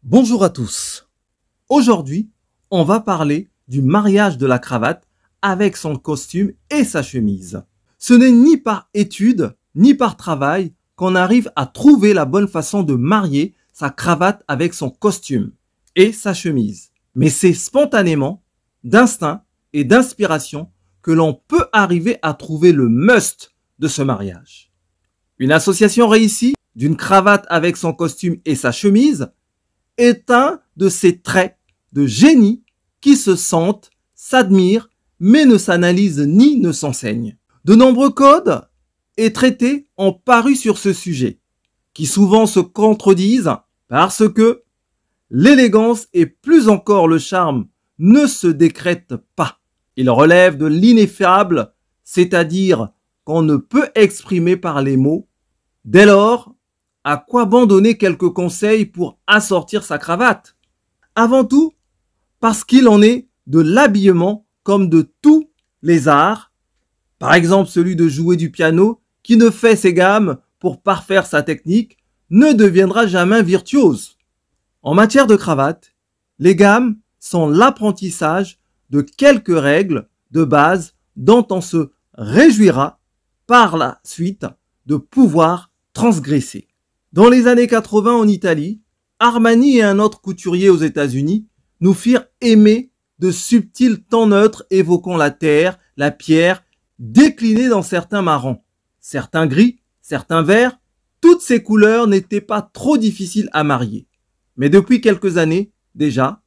Bonjour à tous. Aujourd'hui, on va parler du mariage de la cravate avec son costume et sa chemise. Ce n'est ni par étude, ni par travail qu'on arrive à trouver la bonne façon de marier sa cravate avec son costume et sa chemise. Mais c'est spontanément, d'instinct et d'inspiration que l'on peut arriver à trouver le must de ce mariage. Une association réussie d'une cravate avec son costume et sa chemise est un de ces traits de génie qui se sentent, s'admirent, mais ne s'analysent ni ne s'enseignent. De nombreux codes et traités ont paru sur ce sujet, qui souvent se contredisent parce que l'élégance et plus encore le charme ne se décrètent pas. Ils relèvent de l'ineffable, c'est-à-dire qu'on ne peut exprimer par les mots. Dès lors, à quoi bon donner quelques conseils pour assortir sa cravate? Avant tout, parce qu'il en est de l'habillement comme de tous les arts. Par exemple, celui de jouer du piano qui ne fait ses gammes pour parfaire sa technique ne deviendra jamais virtuose. En matière de cravate, les gammes sont l'apprentissage de quelques règles de base dont on se réjouira par la suite de pouvoir transgresser. Dans les années 80 en Italie, Armani et un autre couturier aux États-Unis nous firent aimer de subtils tons neutres évoquant la terre, la pierre, déclinés dans certains marrons, certains gris, certains verts. Toutes ces couleurs n'étaient pas trop difficiles à marier. Mais depuis quelques années, déjà,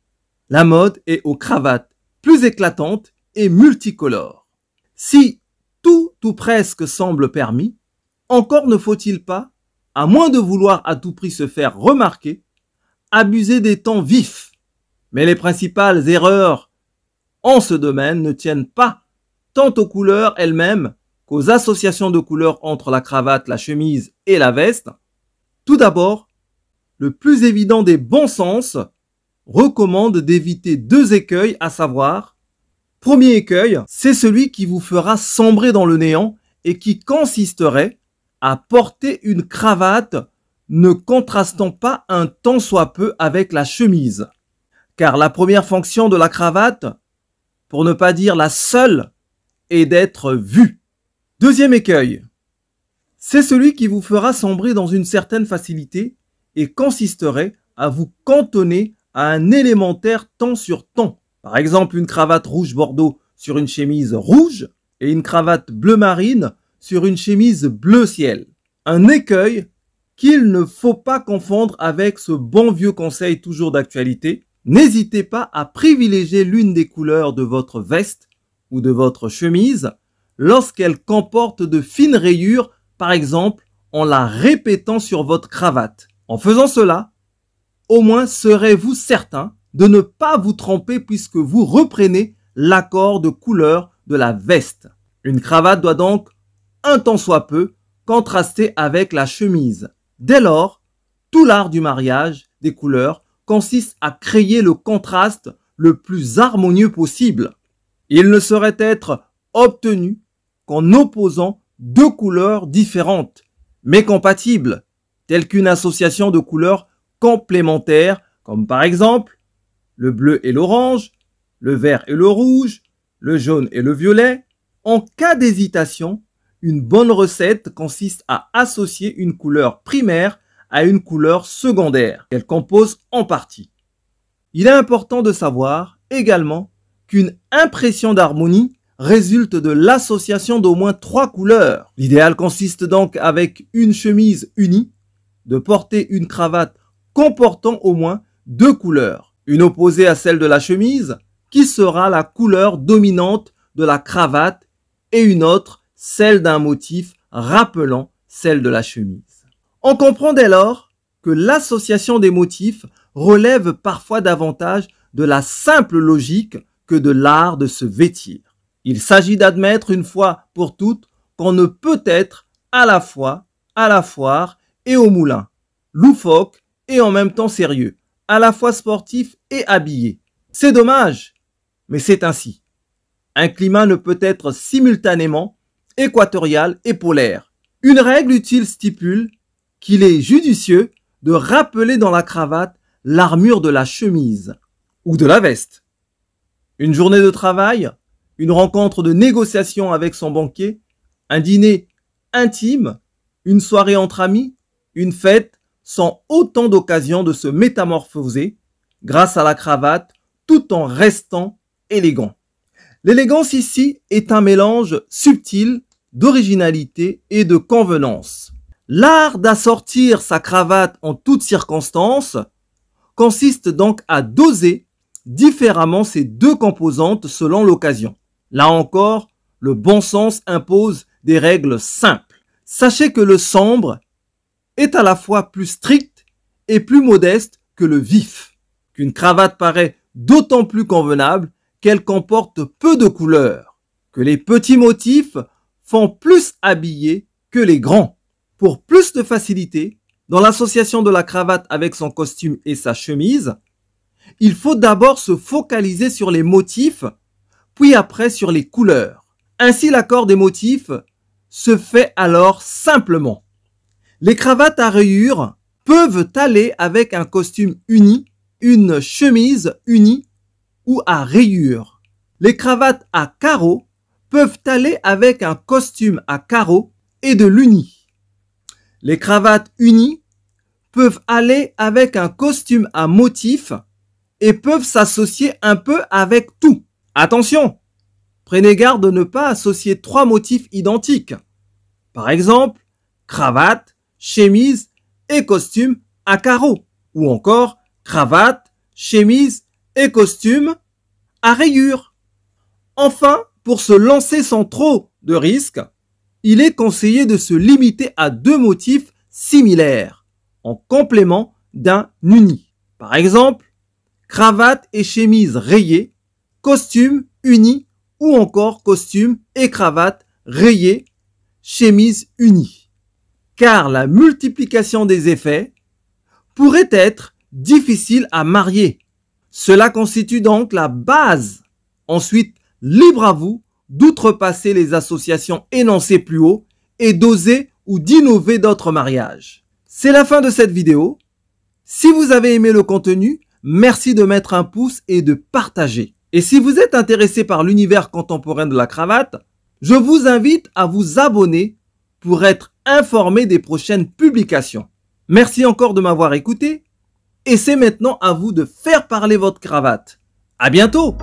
la mode est aux cravates plus éclatantes et multicolores. Si tout ou presque semble permis, encore ne faut-il pas, à moins de vouloir à tout prix se faire remarquer, abuser des tons vifs. Mais les principales erreurs en ce domaine ne tiennent pas tant aux couleurs elles-mêmes qu'aux associations de couleurs entre la cravate, la chemise et la veste. Tout d'abord, le plus évident des bons sens recommande d'éviter deux écueils, à savoir, premier écueil, c'est celui qui vous fera sombrer dans le néant et qui consisterait à porter une cravate ne contrastant pas un tant soit peu avec la chemise. Car la première fonction de la cravate, pour ne pas dire la seule, est d'être vue. Deuxième écueil, c'est celui qui vous fera sombrer dans une certaine facilité et consisterait à vous cantonner à un élémentaire ton sur ton. Par exemple, une cravate rouge bordeaux sur une chemise rouge et une cravate bleu marine sur une chemise bleu ciel. Un écueil qu'il ne faut pas confondre avec ce bon vieux conseil toujours d'actualité. N'hésitez pas à privilégier l'une des couleurs de votre veste ou de votre chemise lorsqu'elle comporte de fines rayures, par exemple en la répétant sur votre cravate. En faisant cela, au moins serez-vous certain de ne pas vous tromper puisque vous reprenez l'accord de couleur de la veste. Une cravate doit donc un tant soit peu contrasté avec la chemise. Dès lors, tout l'art du mariage des couleurs consiste à créer le contraste le plus harmonieux possible. Il ne saurait être obtenu qu'en opposant deux couleurs différentes, mais compatibles, telles qu'une association de couleurs complémentaires, comme par exemple le bleu et l'orange, le vert et le rouge, le jaune et le violet. En cas d'hésitation, une bonne recette consiste à associer une couleur primaire à une couleur secondaire qu'elle compose en partie. Il est important de savoir également qu'une impression d'harmonie résulte de l'association d'au moins 3 couleurs. L'idéal consiste donc, avec une chemise unie, de porter une cravate comportant au moins 2 couleurs. Une opposée à celle de la chemise, qui sera la couleur dominante de la cravate, et une autre, celle d'un motif rappelant celle de la chemise. On comprend dès lors que l'association des motifs relève parfois davantage de la simple logique que de l'art de se vêtir. Il s'agit d'admettre une fois pour toutes qu'on ne peut être à la fois à la foire et au moulin, loufoque et en même temps sérieux, à la fois sportif et habillé. C'est dommage, mais c'est ainsi. Un climat ne peut être simultanément équatorial et polaire. Une règle utile stipule qu'il est judicieux de rappeler dans la cravate l'armure de la chemise ou de la veste. Une journée de travail, une rencontre de négociation avec son banquier, un dîner intime, une soirée entre amis, une fête sont autant d'occasions de se métamorphoser grâce à la cravate tout en restant élégant. L'élégance ici est un mélange subtil d'originalité et de convenance. L'art d'assortir sa cravate en toutes circonstances consiste donc à doser différemment ces deux composantes selon l'occasion. Là encore, le bon sens impose des règles simples. Sachez que le sombre est à la fois plus strict et plus modeste que le vif, qu'une cravate paraît d'autant plus convenable qu'elle comporte peu de couleurs, que les petits motifs font plus habiller que les grands. Pour plus de facilité, dans l'association de la cravate avec son costume et sa chemise, il faut d'abord se focaliser sur les motifs, puis après sur les couleurs. Ainsi, l'accord des motifs se fait alors simplement. Les cravates à rayures peuvent aller avec un costume uni, une chemise unie ou à rayures. Les cravates à carreaux peuvent aller avec un costume à carreaux et de l'uni. Les cravates unies peuvent aller avec un costume à motifs et peuvent s'associer un peu avec tout. Attention, prenez garde de ne pas associer trois motifs identiques. Par exemple, cravate, chemise et costume à carreaux. Ou encore, cravate, chemise et costume à rayures. Enfin, pour se lancer sans trop de risques, il est conseillé de se limiter à deux motifs similaires, en complément d'un uni. Par exemple, cravate et chemise rayées, costume uni ou encore costume et cravate rayées, chemise unie. Car la multiplication des effets pourrait être difficile à marier. Cela constitue donc la base. Ensuite, libre à vous d'outrepasser les associations énoncées plus haut et d'oser ou d'innover d'autres mariages. C'est la fin de cette vidéo. Si vous avez aimé le contenu, merci de mettre un pouce et de partager. Et si vous êtes intéressé par l'univers contemporain de la cravate, je vous invite à vous abonner pour être informé des prochaines publications. Merci encore de m'avoir écouté et c'est maintenant à vous de faire parler votre cravate. À bientôt!